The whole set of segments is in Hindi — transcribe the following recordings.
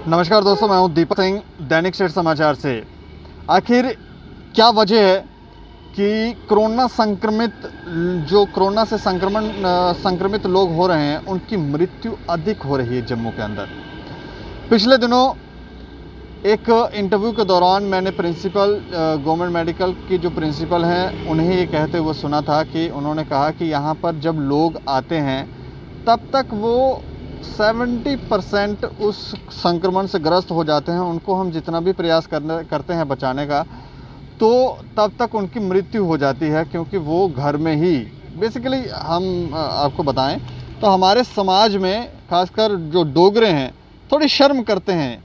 नमस्कार दोस्तों, मैं हूं दीपक सिंह दैनिक स्टेट समाचार से। आखिर क्या वजह है कि कोरोना से संक्रमित लोग हो रहे हैं, उनकी मृत्यु अधिक हो रही है जम्मू के अंदर। पिछले दिनों एक इंटरव्यू के दौरान मैंने प्रिंसिपल गवर्नमेंट मेडिकल की जो प्रिंसिपल हैं उन्हें ये कहते हुए सुना था कि उन्होंने कहा कि यहाँ पर जब लोग आते हैं तब तक वो 70% उस संक्रमण से ग्रस्त हो जाते हैं। उनको हम जितना भी प्रयास करते हैं बचाने का, तो तब तक उनकी मृत्यु हो जाती है, क्योंकि वो घर में ही बेसिकली हम आपको बताएं तो हमारे समाज में खासकर जो डोगरे हैं थोड़ी शर्म करते हैं,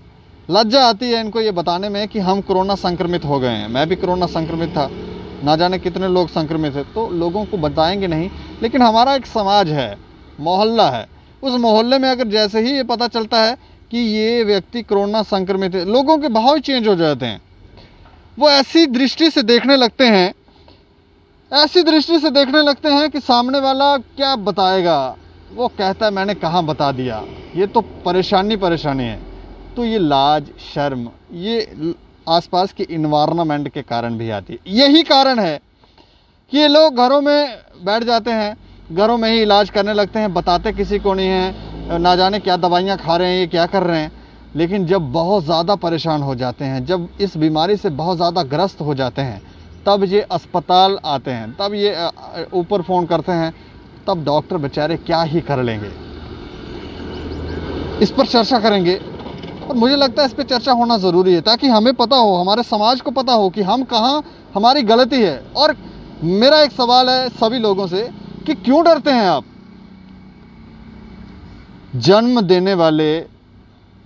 लज्जा आती है इनको ये बताने में कि हम कोरोना संक्रमित हो गए हैं। मैं भी कोरोना संक्रमित था, ना जाने कितने लोग संक्रमित है, तो लोगों को बताएंगे नहीं। लेकिन हमारा एक समाज है, मोहल्ला है, उस मोहल्ले में अगर जैसे ही ये पता चलता है कि ये व्यक्ति कोरोना संक्रमित है, लोगों के भाव चेंज हो जाते हैं। वो ऐसी दृष्टि से देखने लगते हैं कि सामने वाला क्या बताएगा। वो कहता है मैंने कहाँ बता दिया, ये तो परेशानी है। तो ये लाज शर्म ये आसपास के इन्वायरमेंट के कारण भी आती है। यही कारण है कि ये लोग घरों में बैठ जाते हैं, घरों में ही इलाज करने लगते हैं, बताते किसी को नहीं हैं, ना जाने क्या दवाइयाँ खा रहे हैं, ये क्या कर रहे हैं। लेकिन जब बहुत ज़्यादा परेशान हो जाते हैं, जब इस बीमारी से बहुत ज़्यादा ग्रस्त हो जाते हैं, तब ये अस्पताल आते हैं, तब ये ऊपर फ़ोन करते हैं, तब डॉक्टर बेचारे क्या ही कर लेंगे। इस पर चर्चा करेंगे और मुझे लगता है इस पर चर्चा होना ज़रूरी है, ताकि हमें पता हो, हमारे समाज को पता हो कि हम कहाँ हमारी गलती है। और मेरा एक सवाल है सभी लोगों से कि क्यों डरते हैं आप? जन्म देने वाले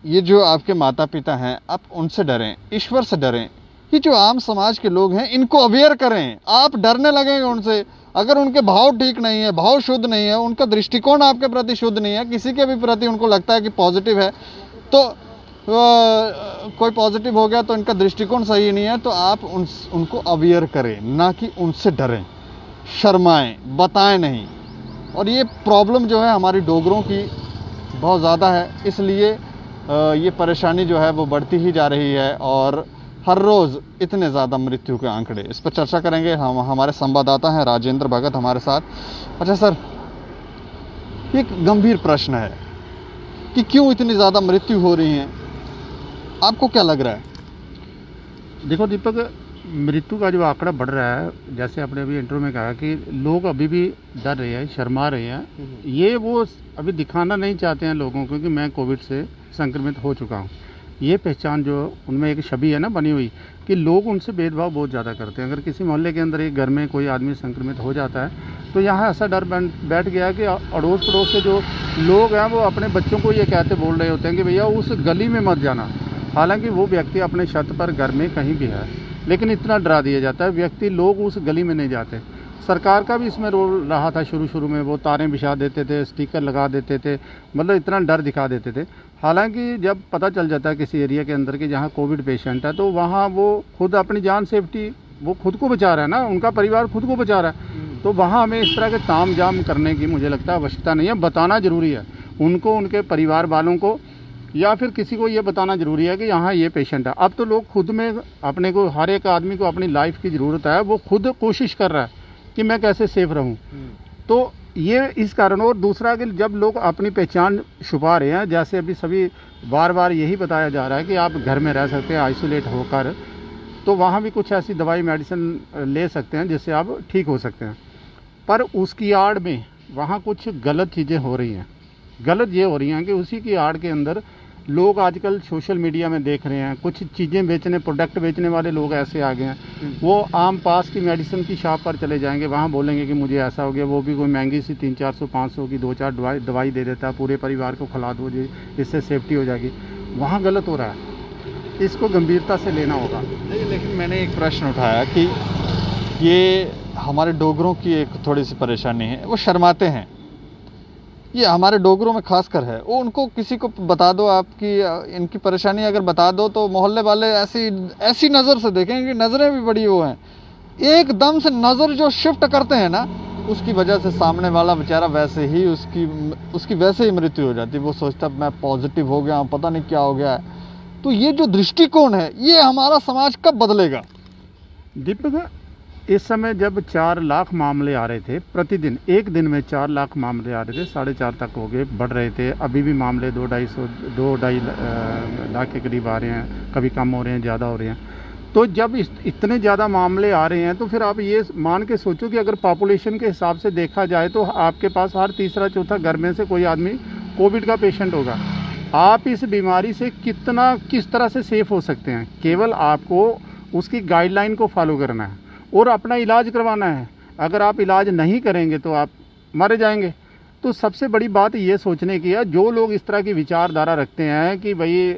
ये जो आपके माता पिता हैं, आप उनसे डरें, ईश्वर से डरें। ये जो आम समाज के लोग हैं इनको अवेयर करें। आप डरने लगेंगे उनसे, अगर उनके भाव ठीक नहीं है, भाव शुद्ध नहीं है, उनका दृष्टिकोण आपके प्रति शुद्ध नहीं है, किसी के भी प्रति उनको लगता है कि पॉजिटिव है, तो कोई पॉजिटिव हो गया तो इनका दृष्टिकोण सही नहीं है, तो आप उनको अवेयर करें, ना कि उनसे डरें, शर्माएं, बताएं नहीं। और ये प्रॉब्लम जो है हमारी डोगरों की बहुत ज़्यादा है, इसलिए ये परेशानी जो है वो बढ़ती ही जा रही है और हर रोज़ इतने ज़्यादा मृत्यु के आंकड़े। इस पर चर्चा करेंगे। हम हमारे संवाददाता हैं राजेंद्र भगत हमारे साथ। अच्छा सर, एक गंभीर प्रश्न है कि क्यों इतनी ज़्यादा मृत्यु हो रही है, आपको क्या लग रहा है? देखो दीपक, मृत्यु का जो आंकड़ा बढ़ रहा है, जैसे आपने अभी इंटरव्यू में कहा कि लोग अभी भी डर रहे हैं, शर्मा रहे हैं, ये वो अभी दिखाना नहीं चाहते हैं लोगों को कि मैं कोविड से संक्रमित हो चुका हूँ। ये पहचान जो उनमें एक छवि है ना बनी हुई, कि लोग उनसे भेदभाव बहुत ज़्यादा करते हैं। अगर किसी मोहल्ले के अंदर एक घर में कोई आदमी संक्रमित हो जाता है तो यहाँ ऐसा डर बैठ गया कि अड़ोस पड़ोस के जो लोग हैं वो अपने बच्चों को ये कहते बोल रहे होते हैं कि भैया उस गली में मत जाना। हालांकि वो व्यक्ति अपने छत पर घर में कहीं भी है, लेकिन इतना डरा दिया जाता है व्यक्ति, लोग उस गली में नहीं जाते। सरकार का भी इसमें रोल रहा था शुरू में, वो तारें बिछा देते थे, स्टिकर लगा देते थे, मतलब इतना डर दिखा देते थे। हालांकि जब पता चल जाता है किसी एरिया के अंदर कि जहाँ कोविड पेशेंट है, तो वहाँ वो खुद अपनी जान सेफ्टी, वो खुद को बचा रहा है ना, उनका परिवार खुद को बचा रहा है। तो वहाँ हमें इस तरह के ताम झाम करने की मुझे लगता है आवश्यकता नहीं है। बताना ज़रूरी है उनको, उनके परिवार वालों को, या फिर किसी को ये बताना ज़रूरी है कि यहाँ ये पेशेंट है। अब तो लोग खुद में अपने को, हर एक आदमी को अपनी लाइफ की ज़रूरत है, वो खुद कोशिश कर रहा है कि मैं कैसे सेफ रहूँ। तो ये इस कारण। और दूसरा कि जब लोग अपनी पहचान छुपा रहे हैं, जैसे अभी सभी बार यही बताया जा रहा है कि आप घर में रह सकते हैं आइसोलेट होकर, तो वहाँ भी कुछ ऐसी दवाई मेडिसिन ले सकते हैं जिससे आप ठीक हो सकते हैं। पर उसकी आड़ में वहाँ कुछ गलत चीज़ें हो रही हैं। गलत ये हो रही हैं कि उसी की आड़ के अंदर लोग आजकल सोशल मीडिया में देख रहे हैं, कुछ चीज़ें बेचने, प्रोडक्ट बेचने वाले लोग ऐसे आ गए हैं, वो आम पास की मेडिसिन की शॉप पर चले जाएंगे, वहाँ बोलेंगे कि मुझे ऐसा हो गया, वो भी कोई महंगी सी 300-400-500 की 2-4 दवाई दे देता है, पूरे परिवार को खिला दो जी, इससे सेफ्टी हो जाएगी। वहाँ गलत हो रहा है, इसको गंभीरता से लेना होगा। लेकिन मैंने एक प्रश्न उठाया कि ये हमारे डोगरों की एक थोड़ी सी परेशानी है, वो शर्माते हैं। ये हमारे डोगरों में खासकर है, वो उनको किसी को बता दो आपकी इनकी परेशानी अगर बता दो तो मोहल्ले वाले ऐसी नज़र से देखेंगे, नज़रें भी बड़ी वो हैं, एकदम से नज़र जो शिफ्ट करते हैं ना, उसकी वजह से सामने वाला बेचारा वैसे ही उसकी वैसे ही मृत्यु हो जाती है। वो सोचता मैं पॉजिटिव हो गया हूँ, पता नहीं क्या हो गया है। तो ये जो दृष्टिकोण है ये हमारा समाज कब बदलेगा? दीपक, इस समय जब 4 लाख मामले आ रहे थे प्रतिदिन, एक दिन में 4 लाख मामले आ रहे थे, 4.5 तक हो गए, बढ़ रहे थे। अभी भी मामले 2-2.5 लाख के करीब आ रहे हैं, कभी कम हो रहे हैं, ज़्यादा हो रहे हैं। तो जब इतने ज़्यादा मामले आ रहे हैं तो फिर आप ये मान के सोचो कि अगर पॉपुलेशन के हिसाब से देखा जाए तो आपके पास हर तीसरा चौथा घर में से कोई आदमी कोविड का पेशेंट होगा। आप इस बीमारी से किस तरह से सेफ हो सकते हैं? केवल आपको उसकी गाइडलाइन को फॉलो करना है और अपना इलाज करवाना है। अगर आप इलाज नहीं करेंगे तो आप मर जाएंगे। तो सबसे बड़ी बात ये सोचने की है, जो लोग इस तरह की विचारधारा रखते हैं कि भाई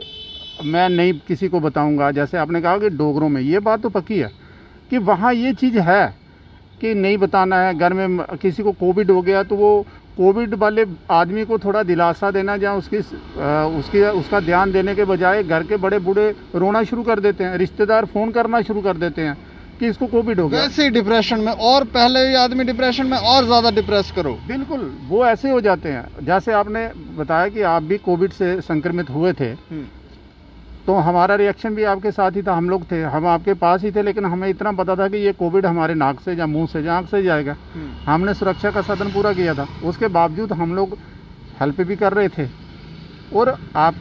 मैं नहीं किसी को बताऊंगा, जैसे आपने कहा कि डोगरों में, ये बात तो पक्की है कि वहाँ ये चीज़ है कि नहीं बताना है। घर में किसी को कोविड हो गया तो वो कोविड वाले आदमी को थोड़ा दिलासा देना, जहाँ उसका ध्यान देने के बजाय घर के बड़े बूढ़े रोना शुरू कर देते हैं, रिश्तेदार फ़ोन करना शुरू कर देते हैं कि इसको कोविड हो गया। वैसे ही डिप्रेशन में, और पहले ये आदमी डिप्रेशन में और ज़्यादा डिप्रेस करो। बिल्कुल, वो ऐसे हो जाते हैं। जैसे आपने बताया कि आप भी कोविड से संक्रमित हुए थे, तो हमारा रिएक्शन भी आपके साथ ही था। हम लोग थे, हम आपके पास ही थे, लेकिन हमें इतना पता था कि ये कोविड हमारे नाक से या मुंह से या आँख से जाएगा। हमने सुरक्षा का साधन पूरा किया था। उसके बावजूद हम लोग हेल्प भी कर रहे थे। और आप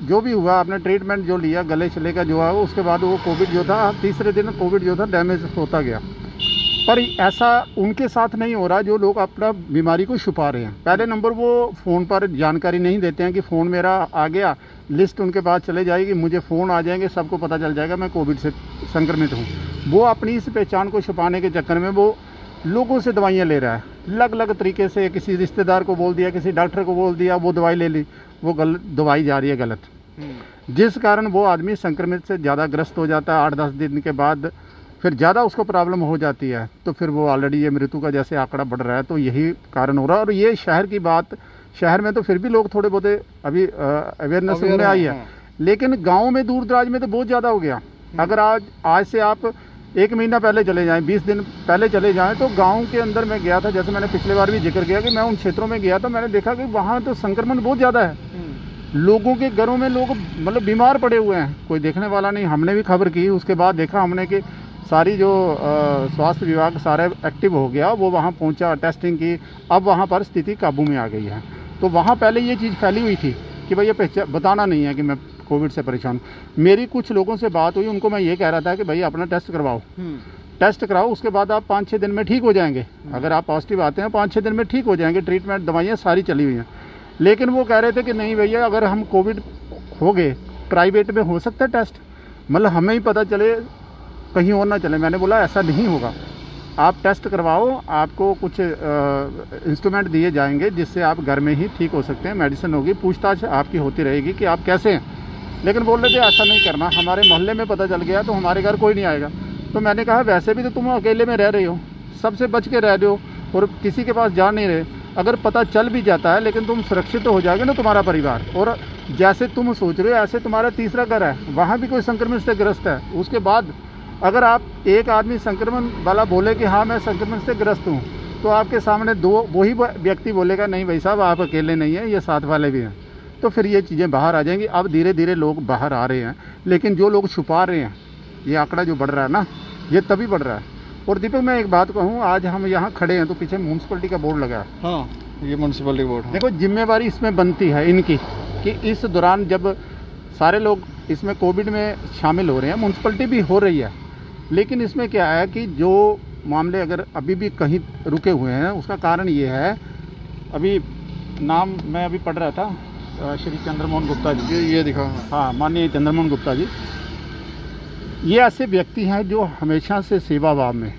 जो भी हुआ, आपने ट्रीटमेंट जो लिया गले छले का जो है, उसके बाद वो कोविड जो था, तीसरे दिन कोविड जो था डैमेज होता गया। पर ऐसा उनके साथ नहीं हो रहा जो लोग अपना बीमारी को छुपा रहे हैं। पहले नंबर वो फ़ोन पर जानकारी नहीं देते हैं कि फ़ोन मेरा आ गया, लिस्ट उनके पास चले जाएगी, मुझे फ़ोन आ जाएंगे, सबको पता चल जाएगा मैं कोविड से संक्रमित हूँ। वो अपनी इस पहचान को छुपाने के चक्कर में वो लोगों से दवाइयाँ ले रहा है, अलग अलग तरीके से। किसी रिश्तेदार को बोल दिया, किसी डॉक्टर को बोल दिया, वो दवाई ले ली, वो गलत दवाई जा रही है गलत, जिस कारण वो आदमी संक्रमित से ज़्यादा ग्रस्त हो जाता है। 8-10 दिन के बाद फिर ज़्यादा उसको प्रॉब्लम हो जाती है, तो फिर वो ऑलरेडी ये मृत्यु का जैसे आंकड़ा बढ़ रहा है, तो यही कारण हो रहा है। और ये शहर की बात, शहर में तो फिर भी लोग थोड़े बहुत अभी अवेयरनेस उनमें आई है, लेकिन गाँव में दूर दराज में तो बहुत ज़्यादा हो गया। अगर आज से आप 1 महीना पहले चले जाएं, 20 दिन पहले चले जाएं, तो गांव के अंदर मैं गया था, जैसे मैंने पिछले बार भी जिक्र किया कि मैं उन क्षेत्रों में गया था, मैंने देखा कि वहाँ तो संक्रमण बहुत ज़्यादा है। लोगों के घरों में लोग मतलब बीमार पड़े हुए हैं, कोई देखने वाला नहीं। हमने भी खबर की, उसके बाद देखा हमने कि सारी जो स्वास्थ्य विभाग सारा एक्टिव हो गया, वो वहाँ पहुँचा, टेस्टिंग की, अब वहाँ पर स्थिति काबू में आ गई है। तो वहाँ पहले ये चीज़ फैली हुई थी कि भाई ये बताना नहीं है कि मैं कोविड से परेशान हूँ। मेरी कुछ लोगों से बात हुई, उनको मैं ये कह रहा था कि भाई अपना टेस्ट करवाओ, टेस्ट कराओ, उसके बाद आप 5-6 दिन में ठीक हो जाएंगे। अगर आप पॉजिटिव आते हैं 5-6 दिन में ठीक हो जाएंगे, ट्रीटमेंट दवाइयाँ सारी चली हुई हैं। लेकिन वो कह रहे थे कि नहीं भैया, अगर हम कोविड हो गए, प्राइवेट में हो सकता है टेस्ट, मतलब हमें ही पता चले, कहीं और ना चले। मैंने बोला ऐसा नहीं होगा, आप टेस्ट करवाओ, आपको कुछ इंस्ट्रूमेंट दिए जाएंगे जिससे आप घर में ही ठीक हो सकते हैं, मेडिसिन होगी, पूछताछ आपकी होती रहेगी कि आप कैसे हैं। लेकिन बोल रहे थे ऐसा नहीं करना, हमारे मोहल्ले में पता चल गया तो हमारे घर कोई नहीं आएगा। तो मैंने कहा वैसे भी तो तुम अकेले में रह रही हो, सबसे बच के रह रहे हो और किसी के पास जा नहीं रहे। अगर पता चल भी जाता है लेकिन तुम सुरक्षित तो हो जाओगे ना, तुम्हारा परिवार। और जैसे तुम सोच रहे हो ऐसे तुम्हारा तीसरा घर है, वहाँ भी कोई संक्रमण से ग्रस्त है। उसके बाद अगर आप एक आदमी संक्रमण वाला बोले कि हाँ मैं संक्रमण से ग्रस्त हूँ, तो आपके सामने वही व्यक्ति बोलेगा नहीं भाई साहब आप अकेले नहीं हैं, ये साथ वाले भी हैं। तो फिर ये चीज़ें बाहर आ जाएंगी। अब धीरे धीरे लोग बाहर आ रहे हैं, लेकिन जो लोग छुपा रहे हैं, ये आंकड़ा जो बढ़ रहा है ना, ये तभी बढ़ रहा है। और दीपक मैं एक बात कहूँ, आज हम यहाँ खड़े हैं तो पीछे म्यूनसिपलिटी का बोर्ड लगा है। हाँ, ये म्यूनसिपलिटी बोर्ड है। देखो जिम्मेवारी इसमें बनती है इनकी कि इस दौरान जब सारे लोग इसमें कोविड में शामिल हो रहे हैं, म्यूनसिपलिटी भी हो रही है, लेकिन इसमें क्या है कि जो मामले अगर अभी भी कहीं रुके हुए हैं, उसका कारण ये है, अभी नाम मैं अभी पढ़ रहा था, श्री चंद्रमोहन गुप्ता जी, ये दिखा, हाँ माननीय चंद्रमोहन गुप्ता जी, ये ऐसे व्यक्ति हैं जो हमेशा से सेवा भाव में,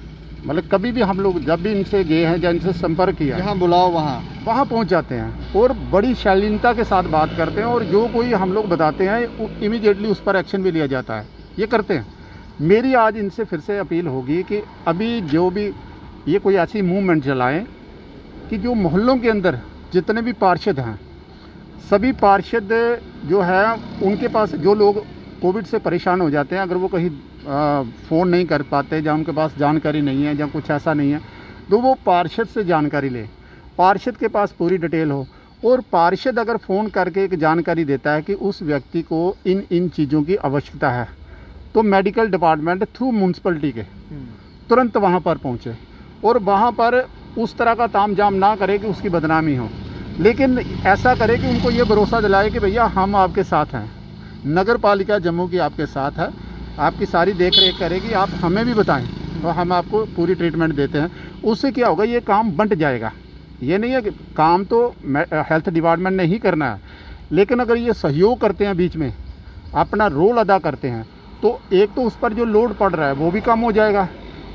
मतलब कभी भी हम लोग जब भी इनसे गए हैं या इनसे संपर्क किया, जहाँ बुलाओ वहाँ पहुँच जाते हैं और बड़ी शालीनता के साथ बात करते हैं, और जो कोई हम लोग बताते हैं इमीडिएटली उस पर एक्शन भी लिया जाता है, ये करते हैं। मेरी आज इनसे फिर से अपील होगी कि अभी जो भी ये कोई ऐसी मूवमेंट चलाएं कि जो मोहल्लों के अंदर जितने भी पार्षद हैं, सभी पार्षद जो है उनके पास जो लोग कोविड से परेशान हो जाते हैं, अगर वो कहीं फ़ोन नहीं कर पाते, या उनके पास जानकारी नहीं है, या कुछ ऐसा नहीं है, तो वो पार्षद से जानकारी ले, पार्षद के पास पूरी डिटेल हो, और पार्षद अगर फ़ोन करके एक जानकारी देता है कि उस व्यक्ति को इन इन चीज़ों की आवश्यकता है, तो मेडिकल डिपार्टमेंट थ्रू म्यूनसिपलिटी के तुरंत वहाँ पर पहुँचे और वहाँ पर उस तरह का तामझाम ना करे कि उसकी बदनामी हो, लेकिन ऐसा करे कि उनको ये भरोसा दिलाए कि भैया हम आपके साथ हैं, नगर पालिका जम्मू की आपके साथ है, आपकी सारी देख रेख करेगी, आप हमें भी बताएं तो हम आपको पूरी ट्रीटमेंट देते हैं। उससे क्या होगा, ये काम बंट जाएगा। ये नहीं है कि काम तो हेल्थ डिपार्टमेंट ने ही करना है, लेकिन अगर ये सहयोग करते हैं, बीच में अपना रोल अदा करते हैं, तो एक तो उस पर जो लोड पड़ रहा है वो भी कम हो जाएगा,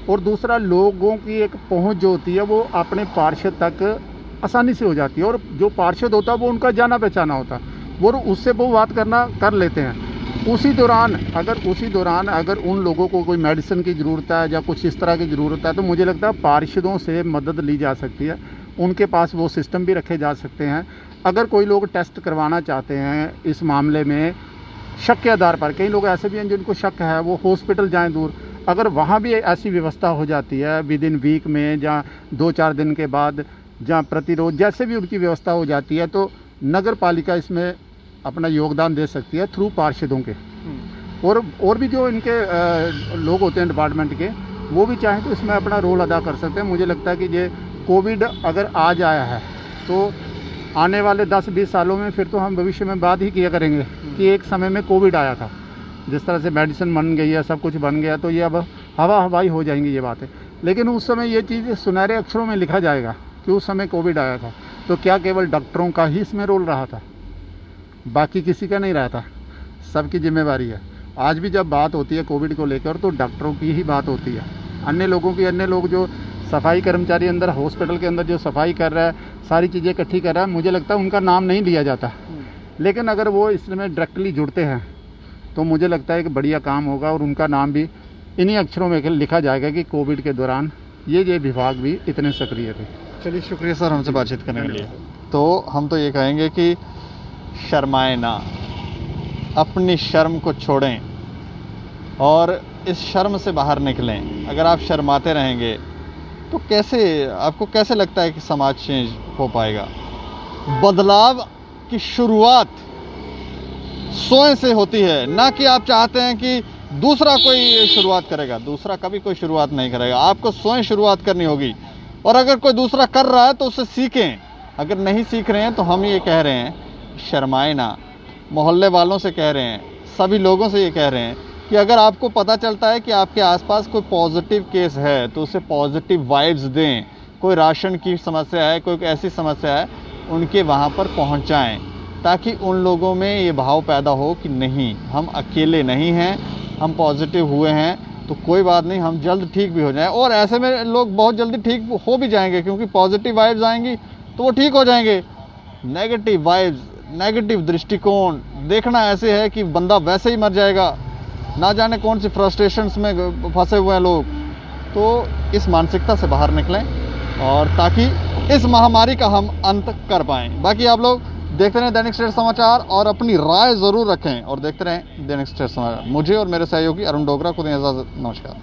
और दूसरा लोगों की एक पहुंच जो होती है वो अपने पार्षद तक आसानी से हो जाती है, और जो पार्षद होता है वो उनका जाना पहचाना होता है, वो उससे वो बात करना कर लेते हैं। उसी दौरान अगर उन लोगों को कोई मेडिसिन की ज़रूरत है या कुछ इस तरह की ज़रूरत है, तो मुझे लगता है पार्षदों से मदद ली जा सकती है, उनके पास वो सिस्टम भी रखे जा सकते हैं। अगर कोई लोग टेस्ट करवाना चाहते हैं इस मामले में शक के आधार पर, कई लोग ऐसे भी हैं जिनको शक है, वो हॉस्पिटल जाएं दूर, अगर वहाँ भी ऐसी व्यवस्था हो जाती है विद इन वीक में या 2-4 दिन के बाद या प्रतिरोध जैसे भी उनकी व्यवस्था हो जाती है, तो नगर पालिका इसमें अपना योगदान दे सकती है थ्रू पार्षदों के। और भी जो इनके लोग होते हैं डिपार्टमेंट के, वो भी चाहें तो इसमें अपना रोल अदा कर सकते हैं। मुझे लगता है कि ये कोविड अगर आज आया है तो आने वाले 10-20 सालों में फिर तो हम भविष्य में बात ही किया करेंगे कि एक समय में कोविड आया था, जिस तरह से मेडिसिन बन गई है, सब कुछ बन गया, तो ये अब हवाई हो जाएंगी ये बातें। लेकिन उस समय ये चीज़ सुनहरे अक्षरों में लिखा जाएगा कि उस समय कोविड आया था, तो क्या केवल डॉक्टरों का ही इसमें रोल रहा था, बाकी किसी का नहीं रहा था, सबकी जिम्मेवारी है। आज भी जब बात होती है कोविड को लेकर तो डॉक्टरों की ही बात होती है, अन्य लोग जो सफाई कर्मचारी अंदर हॉस्पिटल के अंदर जो सफाई कर रहा है, सारी चीज़ें इकट्ठी कर रहा है, मुझे लगता है उनका नाम नहीं लिया जाता। लेकिन अगर वो इसमें डायरेक्टली जुड़ते हैं तो मुझे लगता है कि बढ़िया काम होगा, और उनका नाम भी इन्हीं अक्षरों में लिखा जाएगा कि कोविड के दौरान ये विभाग भी इतने सक्रिय थे। चलिए, शुक्रिया सर हमसे बातचीत करने के लिए। तो हम तो ये कहेंगे कि शर्माएं ना, अपनी शर्म को छोड़ें और इस शर्म से बाहर निकलें। अगर आप शर्माते रहेंगे तो आपको कैसे लगता है कि समाज चेंज हो पाएगा? बदलाव की शुरुआत स्वयं से होती है, ना कि आप चाहते हैं कि दूसरा कोई शुरुआत करेगा। दूसरा कभी कोई शुरुआत नहीं करेगा, आपको स्वयं शुरुआत करनी होगी। और अगर कोई दूसरा कर रहा है तो उससे सीखें, अगर नहीं सीख रहे हैं तो हम ये कह रहे हैं शर्माएं ना। मोहल्ले वालों से कह रहे हैं, सभी लोगों से ये कह रहे हैं कि अगर आपको पता चलता है कि आपके आसपास कोई पॉजिटिव केस है तो उसे पॉजिटिव वाइब्स दें। कोई राशन की समस्या है, कोई ऐसी समस्या है, उनके वहाँ पर पहुँचाएँ, ताकि उन लोगों में ये भाव पैदा हो कि नहीं, हम अकेले नहीं हैं, हम पॉजिटिव हुए हैं तो कोई बात नहीं, हम जल्द ठीक भी हो जाएं। और ऐसे में लोग बहुत जल्दी ठीक हो भी जाएंगे, क्योंकि पॉजिटिव वाइब्स आएंगी तो वो ठीक हो जाएंगे। नेगेटिव वाइब्स, नेगेटिव दृष्टिकोण देखना ऐसे है कि बंदा वैसे ही मर जाएगा, ना जाने कौन सी फ्रस्ट्रेशंस में फंसे हुए हैं लोग। तो इस मानसिकता से बाहर निकलें, और ताकि इस महामारी का हम अंत कर पाएँ। बाकी आप लोग देखते रहें दैनिक स्टेट समाचार और अपनी राय ज़रूर रखें, और देखते रहें दैनिक स्टेट समाचार। मुझे और मेरे सहयोगी अरुण डोगरा को दें इजाज़त। नमस्कार।